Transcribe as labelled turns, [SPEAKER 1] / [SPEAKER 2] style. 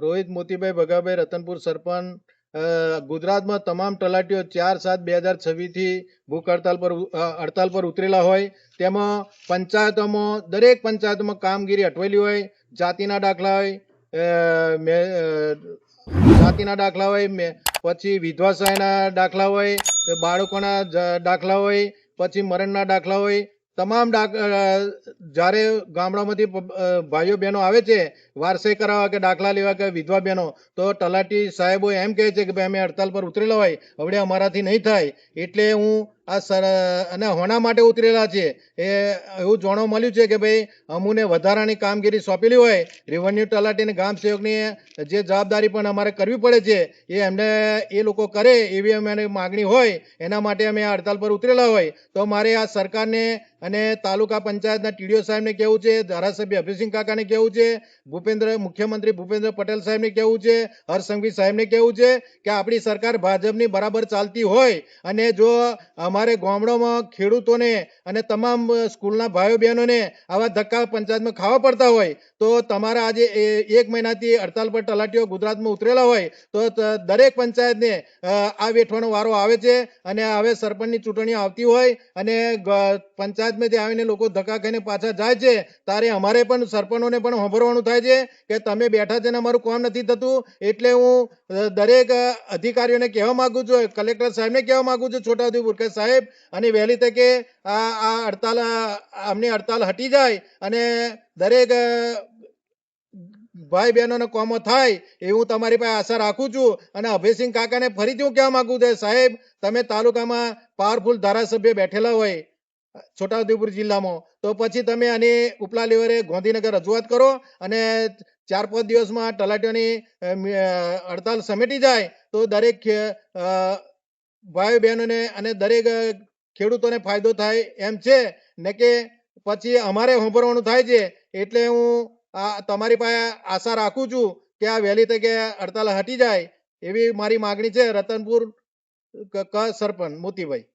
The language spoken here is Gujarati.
[SPEAKER 1] રોહિત મોતીભાઈ ભગાભાઈ રતનપુર સરપંચ ગુજરાતમાં તમામ તલાટીઓ 4/7/2026 થી ભૂખ હડતાલ પર ઉતરેલા હોય તેમાં પંચાયતોમાં દરેક પંચાયતમાં કામગીરી અટવાયેલી હોય. જાતિના દાખલા હોય, પછી વિધવા સહાયના દાખલા હોય, બાળકોના દાખલા હોય, પછી મરણના દાખલા હોય. તમામ જ્યારે ગામડામાંથી ભાઈઓ બહેનો આવે છે વારસાઈ કરાવવા કે દાખલા લેવા કે વિધવા બહેનો, તો તલાટી સાહેબો એમ કહે છે કે ભાઈ અમે હડતાલ પર ઉતરેલા હોય, હવે અમારાથી નહીં થાય. એટલે હું અને હોના માટે ઉતરેલા છે એ એવું જાણવા મળ્યું છે કે ભાઈ અમુને વધારાની કામગીરી સોંપેલી હોય, રેવન્યુ તલાટી અને ગ્રામ સેવકની જે જવાબદારી પણ અમારે કરવી પડે છે એ એમને એ લોકો કરે એવી અમારી માગણી હોય, એના માટે અમે આ હડતાલ પર ઉતરેલા હોય. તો મારે આ સરકારને અને તાલુકા પંચાયતના ટીડીઓ સાહેબને કહેવું છે, ધારાસભ્ય અભયસિંહ કાકાને કહેવું છે, મુખ્યમંત્રી ભૂપેન્દ્ર પટેલ સાહેબને કહેવું છે, હર્ષ સંઘવી સાહેબને કહેવું છે કે આપણી સરકાર ભાજપની બરાબર ચાલતી હોય અને જો અમારે ગામડામાં ખેડૂતોને અને તમામ સ્કૂલના ભાઈઓ બહેનોને આવા ધક્કા પંચાયતમાં ખાવા પડતા હોય તો તમારા આજે 1 મહિનાથી હડતાલ પર તલાટીઓ ગુજરાતમાં ઉતરેલા હોય તો દરેક પંચાયતને આ વેઠવાનો વારો આવે છે. અને હવે સરપંચની ચૂંટણીઓ આવતી હોય અને પંચાયતમાંથી આવીને લોકો ધક્કા ખાઈને પાછા જાય છે ત્યારે અમારે પણ સરપંચોને પણ સાંભળવાનું થાય છે કે તમે બેઠા છે ને અમારું કામ નથી થતું. એટલે હું દરેક અધિકારીઓને કહેવા માંગુ છું, કલેક્ટર સાહેબને કહેવા માંગુ છું છોટાઉદેપુર કે સાહેબ અને વહેલી તકે આ હડતાલ આમની હડતાલ હટી જાય અને દરેક ભાઈ બહેનોને કોમો થાય એવું હું તમારી પાસે આશા રાખું છું. અને અભયસિંહ કાકાને ફરીથી હું કહેવા માંગુ છું સાહેબ તમે તાલુકામાં પાવરફુલ ધારાસભ્ય બેઠેલા હોય છોટાઉદેપુર જિલ્લામાં, તો પછી તમે આની ઉપલા લેવલે ગાંધીનગર રજૂઆત કરો અને 4-5 દિવસમાં તલાટીઓની હડતાલ સમેટી જાય તો દરેક ભાઈ બહેનોને અને દરેક ખેડૂતોને ફાયદો થાય એમ છે ને કે પછી અમારે સાંભળવાનું થાય છે. એટલે હું તમારી પાસે આશા રાખું છું કે આ વહેલી તકે હડતાલ હટી જાય એવી મારી માગણી છે. રતનપુર સરપંચ મોતીભાઈ.